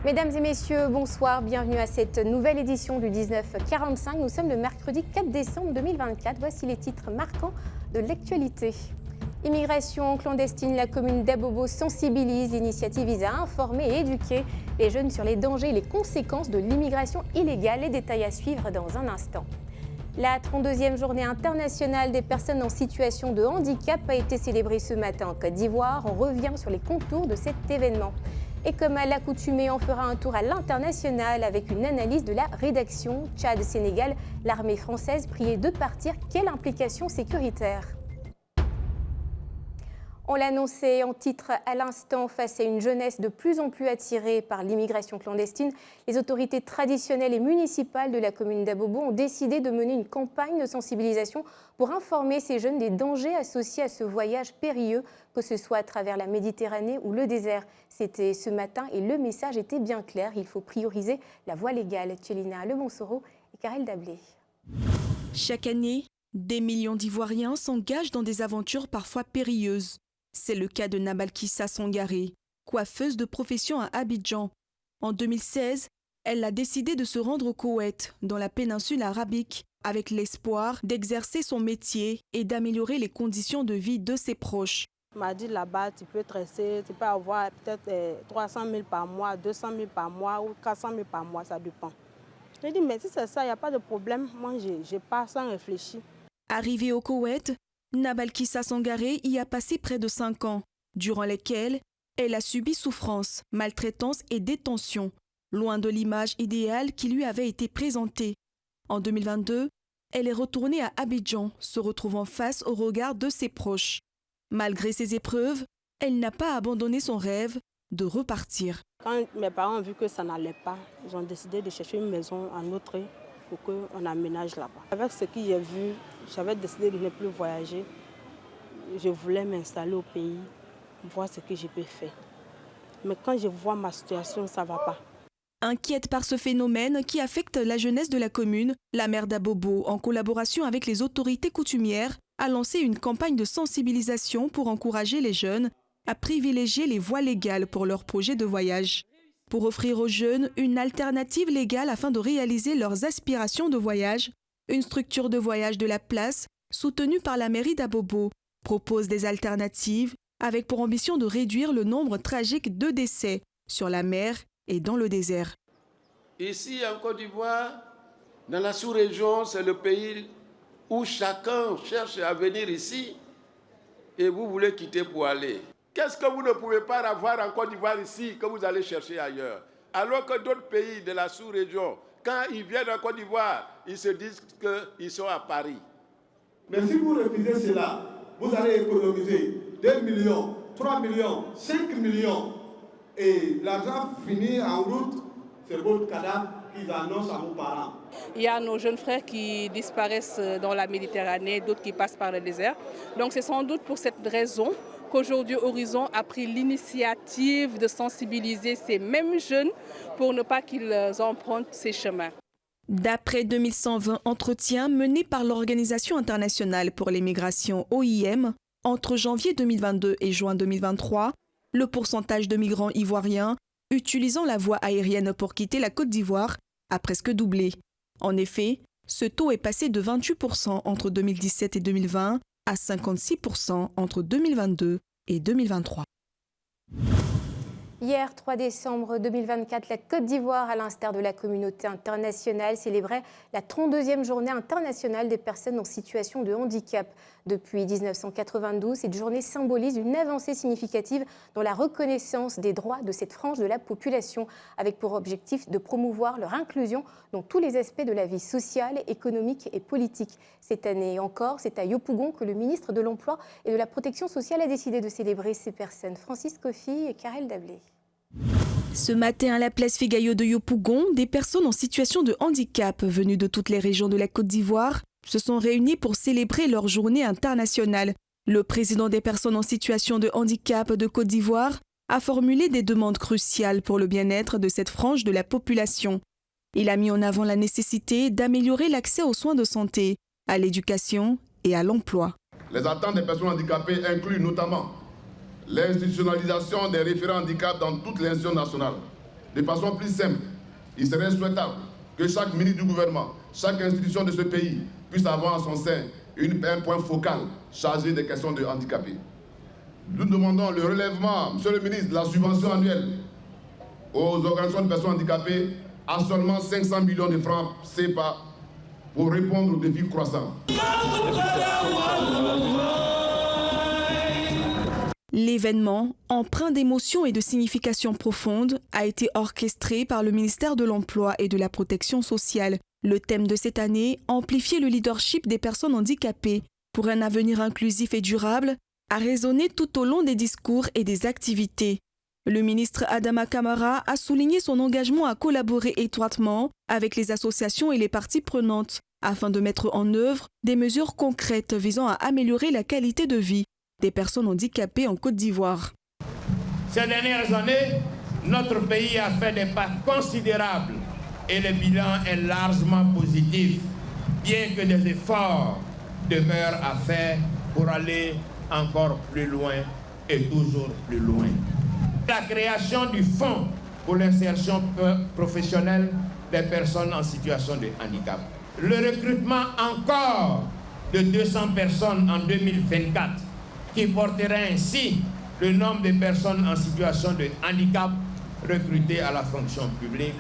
Mesdames et messieurs, bonsoir, bienvenue à cette nouvelle édition du 1945. Nous sommes le mercredi 4 décembre 2024. Voici les titres marquants de l'actualité. Immigration clandestine, la commune d'Abobo sensibilise. L'initiative vise à informer et éduquer les jeunes sur les dangers et les conséquences de l'immigration illégale. Les détails à suivre dans un instant. La 32e journée internationale des personnes en situation de handicap a été célébrée ce matin en Côte d'Ivoire. On revient sur les contours de cet événement. Et comme à l'accoutumée, on fera un tour à l'international avec une analyse de la rédaction. Tchad-Sénégal, l'armée française priée de partir. Quelle implication sécuritaire ? On l'annonçait en titre à l'instant, face à une jeunesse de plus en plus attirée par l'immigration clandestine, les autorités traditionnelles et municipales de la commune d'Abobo ont décidé de mener une campagne de sensibilisation pour informer ces jeunes des dangers associés à ce voyage périlleux, que ce soit à travers la Méditerranée ou le désert. C'était ce matin et le message était bien clair, il faut prioriser la voie légale. Tchelina Lebonsoro et Karel Dablé. Chaque année, des millions d'Ivoiriens s'engagent dans des aventures parfois périlleuses. C'est le cas de Nabalkissa Sangaré, coiffeuse de profession à Abidjan. En 2016, elle a décidé de se rendre au Koweït, dans la péninsule arabique, avec l'espoir d'exercer son métier et d'améliorer les conditions de vie de ses proches. On m'a dit là-bas, tu peux tresser, tu peux avoir peut-être 300 000 par mois, 200 000 par mois ou 400 000 par mois, ça dépend. J'ai dit, mais si c'est ça, il n'y a pas de problème. Moi, je pars sans réfléchir. Arrivée au Koweït, Nabalkissa Sangaré y a passé près de 5 ans, durant lesquels elle a subi souffrance, maltraitance et détention, loin de l'image idéale qui lui avait été présentée. En 2022, elle est retournée à Abidjan, se retrouvant face au regard de ses proches. Malgré ces épreuves, elle n'a pas abandonné son rêve de repartir. Quand mes parents ont vu que ça n'allait pas, ils ont décidé de chercher une maison en Autriche pour qu'on aménage là-bas. Avec ce que j'ai vu, j'avais décidé de ne plus voyager. Je voulais m'installer au pays, voir ce que je peux faire. Mais quand je vois ma situation, ça ne va pas. Inquiète par ce phénomène qui affecte la jeunesse de la commune, la maire d'Abobo, en collaboration avec les autorités coutumières, a lancé une campagne de sensibilisation pour encourager les jeunes à privilégier les voies légales pour leurs projets de voyage. Pour offrir aux jeunes une alternative légale afin de réaliser leurs aspirations de voyage, une structure de voyage de la place, soutenue par la mairie d'Abobo, propose des alternatives avec pour ambition de réduire le nombre tragique de décès sur la mer et dans le désert. Ici, en Côte d'Ivoire, dans la sous-région, c'est le pays où chacun cherche à venir ici et vous voulez quitter pour aller. Qu'est-ce que vous ne pouvez pas avoir en Côte d'Ivoire ici que vous allez chercher ailleurs? Alors que d'autres pays de la sous-région, quand ils viennent en Côte d'Ivoire, ils se disent qu'ils sont à Paris. Mais si vous refusez cela, vous allez économiser 2 millions, 3 millions, 5 millions. Et l'argent finit en route, c'est votre cadavre qu'ils annoncent à vos parents. Il y a nos jeunes frères qui disparaissent dans la Méditerranée, d'autres qui passent par le désert. Donc c'est sans doute pour cette raison qu'aujourd'hui Horizon a pris l'initiative de sensibiliser ces mêmes jeunes pour ne pas qu'ils empruntent ces chemins. D'après 2120 entretiens menés par l'Organisation internationale pour les migrations OIM, entre janvier 2022 et juin 2023, le pourcentage de migrants ivoiriens utilisant la voie aérienne pour quitter la Côte d'Ivoire a presque doublé. En effet, ce taux est passé de 28% entre 2017 et 2020 à 56% entre 2022 et 2023. Hier, 3 décembre 2024, la Côte d'Ivoire, à l'instar de la communauté internationale, célébrait la 32e journée internationale des personnes en situation de handicap. Depuis 1992, cette journée symbolise une avancée significative dans la reconnaissance des droits de cette frange de la population, avec pour objectif de promouvoir leur inclusion dans tous les aspects de la vie sociale, économique et politique. Cette année encore, c'est à Yopougon que le ministre de l'Emploi et de la Protection sociale a décidé de célébrer ces personnes. Francis Kofi et Karel Dablé. Ce matin, à la place Fégayo de Yopougon, des personnes en situation de handicap venues de toutes les régions de la Côte d'Ivoire se sont réunies pour célébrer leur journée internationale. Le président des personnes en situation de handicap de Côte d'Ivoire a formulé des demandes cruciales pour le bien-être de cette frange de la population. Il a mis en avant la nécessité d'améliorer l'accès aux soins de santé, à l'éducation et à l'emploi. Les attentes des personnes handicapées incluent notamment l'institutionnalisation des référents handicap dans toutes les institutions nationales, de façon plus simple, il serait souhaitable que chaque ministre du gouvernement, chaque institution de ce pays puisse avoir en son sein un point focal chargé des questions de handicapés. Nous demandons le relèvement, monsieur le ministre, de la subvention annuelle aux organisations de personnes handicapées à seulement 500 millions de francs CFA pour répondre aux défis croissants. L'événement, empreint d'émotion et de signification profonde, a été orchestré par le ministère de l'Emploi et de la Protection sociale. Le thème de cette année, amplifier le leadership des personnes handicapées pour un avenir inclusif et durable, a résonné tout au long des discours et des activités. Le ministre Adama Kamara a souligné son engagement à collaborer étroitement avec les associations et les parties prenantes afin de mettre en œuvre des mesures concrètes visant à améliorer la qualité de vie des personnes handicapées en Côte d'Ivoire. Ces dernières années, notre pays a fait des pas considérables et le bilan est largement positif, bien que des efforts demeurent à faire pour aller encore plus loin et toujours plus loin. La création du Fonds pour l'insertion professionnelle des personnes en situation de handicap. Le recrutement encore de 200 personnes en 2024 qui porterait ainsi le nombre de personnes en situation de handicap recrutées à la fonction publique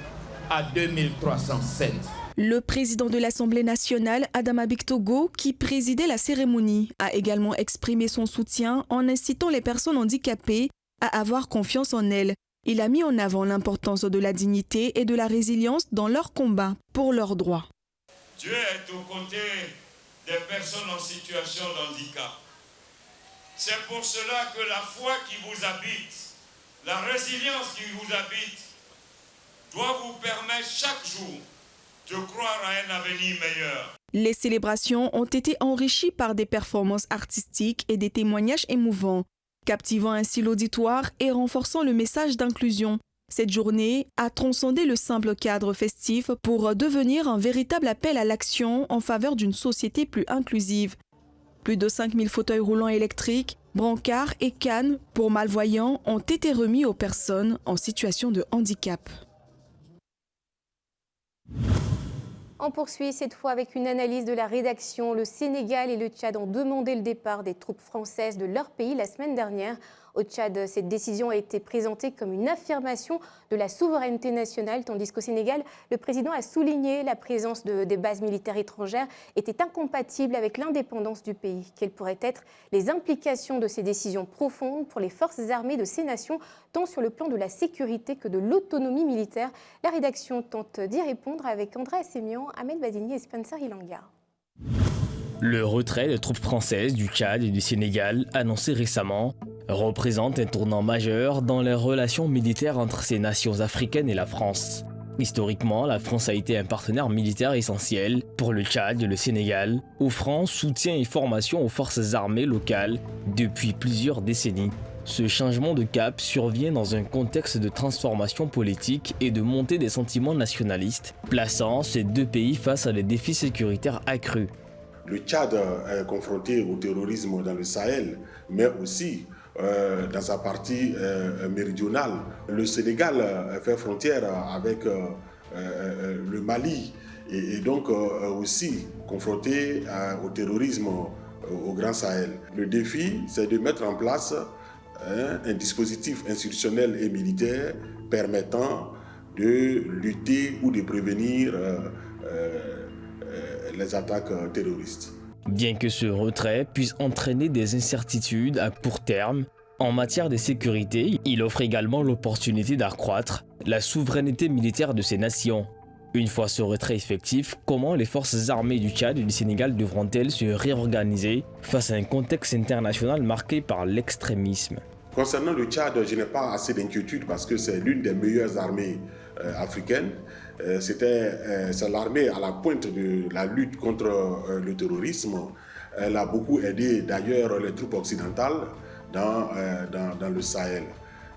à 2307. Le président de l'Assemblée nationale, Adama Bictogo, qui présidait la cérémonie, a également exprimé son soutien en incitant les personnes handicapées à avoir confiance en elles. Il a mis en avant l'importance de la dignité et de la résilience dans leur combat pour leurs droits. Dieu est aux côtés des personnes en situation de handicap. C'est pour cela que la foi qui vous habite, la résilience qui vous habite, doit vous permettre chaque jour de croire à un avenir meilleur. Les célébrations ont été enrichies par des performances artistiques et des témoignages émouvants, captivant ainsi l'auditoire et renforçant le message d'inclusion. Cette journée a transcendé le simple cadre festif pour devenir un véritable appel à l'action en faveur d'une société plus inclusive. Plus de 5000 fauteuils roulants électriques, brancards et cannes pour malvoyants ont été remis aux personnes en situation de handicap. On poursuit cette fois avec une analyse de la rédaction. Le Sénégal et le Tchad ont demandé le départ des troupes françaises de leur pays la semaine dernière. Au Tchad, cette décision a été présentée comme une affirmation de la souveraineté nationale, tandis qu'au Sénégal, le président a souligné la présence des bases militaires étrangères était incompatible avec l'indépendance du pays. Quelles pourraient être les implications de ces décisions profondes pour les forces armées de ces nations, tant sur le plan de la sécurité que de l'autonomie militaire? La rédaction tente d'y répondre avec André Assemian, Ahmed Badini et Spencer Ilanga. Le retrait des troupes françaises du Tchad et du Sénégal, annoncé récemment, représente un tournant majeur dans les relations militaires entre ces nations africaines et la France. Historiquement, la France a été un partenaire militaire essentiel pour le Tchad et le Sénégal, offrant soutien et formation aux forces armées locales depuis plusieurs décennies. Ce changement de cap survient dans un contexte de transformation politique et de montée des sentiments nationalistes, plaçant ces deux pays face à des défis sécuritaires accrus. Le Tchad est confronté au terrorisme dans le Sahel, mais aussi dans sa partie méridionale. Le Sénégal fait frontière avec le Mali et donc aussi confronté au terrorisme au Grand Sahel. Le défi, c'est de mettre en place un dispositif institutionnel et militaire permettant de lutter ou de prévenir les attaques terroristes. Bien que ce retrait puisse entraîner des incertitudes à court terme, en matière de sécurité, il offre également l'opportunité d'accroître la souveraineté militaire de ces nations. Une fois ce retrait effectif, comment les forces armées du Tchad et du Sénégal devront-elles se réorganiser face à un contexte international marqué par l'extrémisme? Concernant le Tchad, je n'ai pas assez d'inquiétude parce que c'est l'une des meilleures armées africaines. C'est l'armée à la pointe de la lutte contre le terrorisme. Elle a beaucoup aidé d'ailleurs les troupes occidentales dans le Sahel.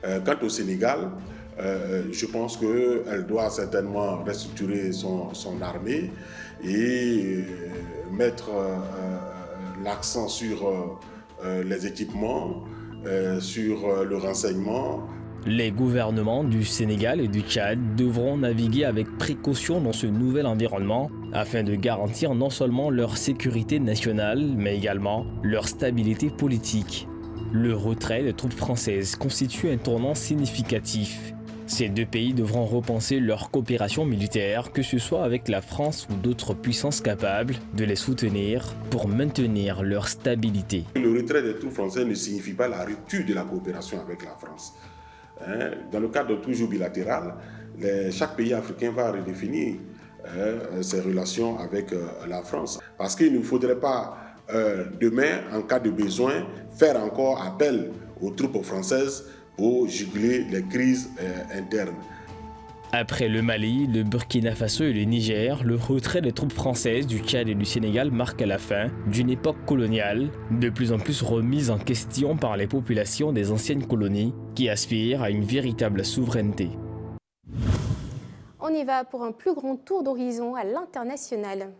Quant au Sénégal, je pense qu'elle doit certainement restructurer son armée et mettre l'accent sur les équipements, sur le renseignement. Les gouvernements du Sénégal et du Tchad devront naviguer avec précaution dans ce nouvel environnement afin de garantir non seulement leur sécurité nationale, mais également leur stabilité politique. Le retrait des troupes françaises constitue un tournant significatif. Ces deux pays devront repenser leur coopération militaire, que ce soit avec la France ou d'autres puissances capables de les soutenir pour maintenir leur stabilité. Le retrait des troupes françaises ne signifie pas la rupture de la coopération avec la France. Dans le cadre toujours bilatéral, chaque pays africain va redéfinir ses relations avec la France. Parce qu'il ne faudrait pas demain, en cas de besoin, faire encore appel aux troupes françaises pour juguler les crises internes. Après le Mali, le Burkina Faso et le Niger, le retrait des troupes françaises du Tchad et du Sénégal marque la fin d'une époque coloniale, de plus en plus remise en question par les populations des anciennes colonies qui aspirent à une véritable souveraineté. On y va pour un plus grand tour d'horizon à l'international.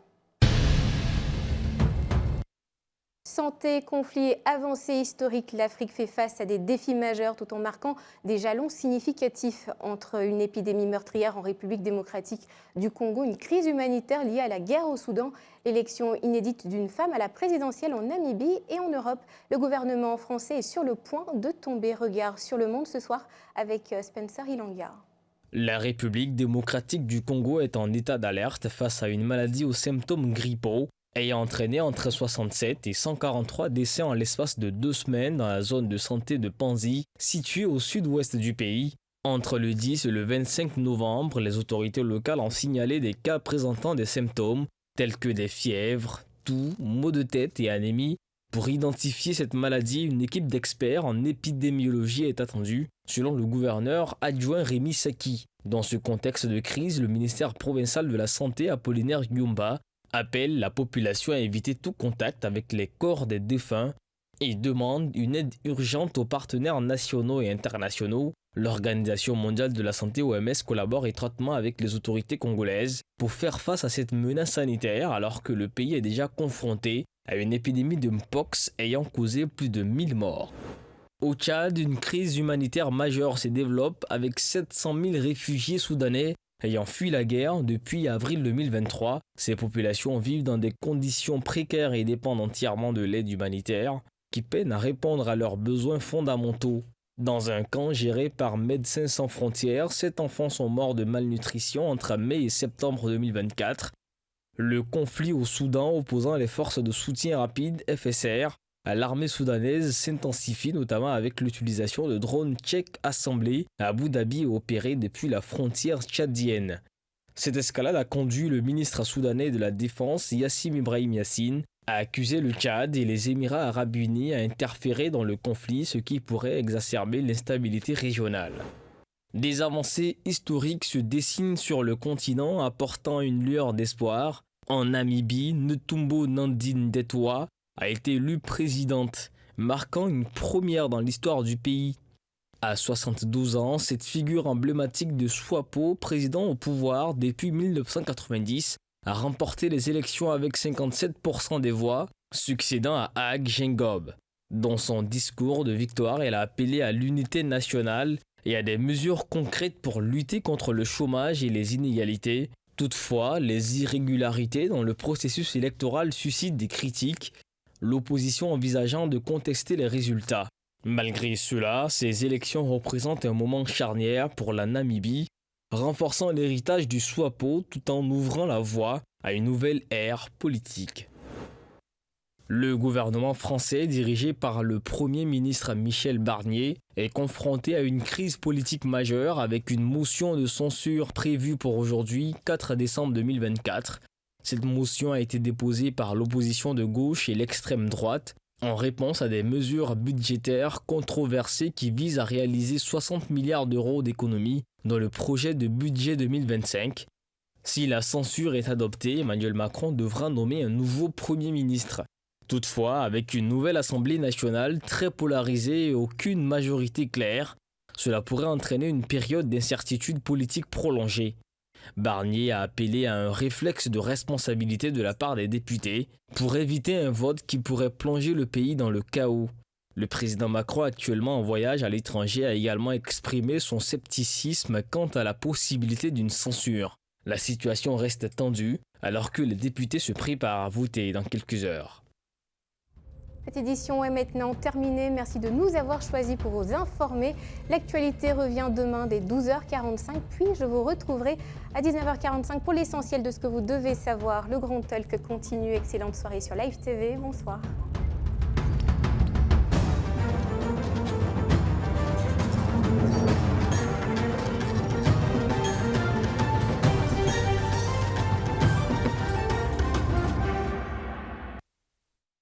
Santé, conflits et avancées historiques, l'Afrique fait face à des défis majeurs tout en marquant des jalons significatifs entre une épidémie meurtrière en République démocratique du Congo, une crise humanitaire liée à la guerre au Soudan, l'élection inédite d'une femme à la présidentielle en Namibie et en Europe. Le gouvernement français est sur le point de tomber. Regard sur le monde ce soir avec Spencer Ilanga. La République démocratique du Congo est en état d'alerte face à une maladie aux symptômes grippaux, ayant entraîné entre 67 et 143 décès en l'espace de 2 semaines dans la zone de santé de Panzi, située au sud-ouest du pays. Entre le 10 et le 25 novembre, les autorités locales ont signalé des cas présentant des symptômes tels que des fièvres, toux, maux de tête et anémie. Pour identifier cette maladie, une équipe d'experts en épidémiologie est attendue, selon le gouverneur adjoint Rémi Saki. Dans ce contexte de crise, le ministère provincial de la Santé, Apollinaire Yumba, appelle la population à éviter tout contact avec les corps des défunts et demande une aide urgente aux partenaires nationaux et internationaux. L'Organisation mondiale de la santé OMS collabore étroitement avec les autorités congolaises pour faire face à cette menace sanitaire alors que le pays est déjà confronté à une épidémie de Mpox ayant causé plus de 1000 morts. Au Tchad, une crise humanitaire majeure se développe avec 700 000 réfugiés soudanais ayant fui la guerre depuis avril 2023. Ces populations vivent dans des conditions précaires et dépendent entièrement de l'aide humanitaire, qui peine à répondre à leurs besoins fondamentaux. Dans un camp géré par Médecins sans frontières, 7 enfants sont morts de malnutrition entre mai et septembre 2024. Le conflit au Soudan opposant les forces de soutien rapide FSR à l'armée soudanaise s'intensifie notamment avec l'utilisation de drones tchèques assemblés à Abu Dhabi et opérés depuis la frontière tchadienne. Cette escalade a conduit le ministre soudanais de la Défense, Yassim Ibrahim Yassine, à accuser le Tchad et les Émirats arabes unis à interférer dans le conflit, ce qui pourrait exacerber l'instabilité régionale. Des avancées historiques se dessinent sur le continent, apportant une lueur d'espoir. En Namibie, Netumbo Nandi-Ndaitwah a été élue présidente, marquant une première dans l'histoire du pays. À 72 ans, cette figure emblématique de SWAPO, président au pouvoir depuis 1990, a remporté les élections avec 57% des voix, succédant à Ag Geingob. Dans son discours de victoire, elle a appelé à l'unité nationale et à des mesures concrètes pour lutter contre le chômage et les inégalités. Toutefois, les irrégularités dans le processus électoral suscitent des critiques, l'opposition envisageant de contester les résultats. Malgré cela, ces élections représentent un moment charnière pour la Namibie, renforçant l'héritage du SWAPO tout en ouvrant la voie à une nouvelle ère politique. Le gouvernement français, dirigé par le Premier ministre Michel Barnier, est confronté à une crise politique majeure avec une motion de censure prévue pour aujourd'hui, 4 décembre 2024. Cette motion a été déposée par l'opposition de gauche et l'extrême droite en réponse à des mesures budgétaires controversées qui visent à réaliser 60 milliards d'euros d'économies dans le projet de budget 2025. Si la censure est adoptée, Emmanuel Macron devra nommer un nouveau Premier ministre. Toutefois, avec une nouvelle Assemblée nationale très polarisée et aucune majorité claire, cela pourrait entraîner une période d'incertitude politique prolongée. Barnier a appelé à un réflexe de responsabilité de la part des députés pour éviter un vote qui pourrait plonger le pays dans le chaos. Le président Macron, actuellement en voyage à l'étranger, a également exprimé son scepticisme quant à la possibilité d'une censure. La situation reste tendue alors que les députés se préparent à voter dans quelques heures. Cette édition est maintenant terminée. Merci de nous avoir choisis pour vous informer. L'actualité revient demain dès 12h45, puis je vous retrouverai à 19h45 pour l'essentiel de ce que vous devez savoir. Le Grand Talk continue. Excellente soirée sur Live TV. Bonsoir.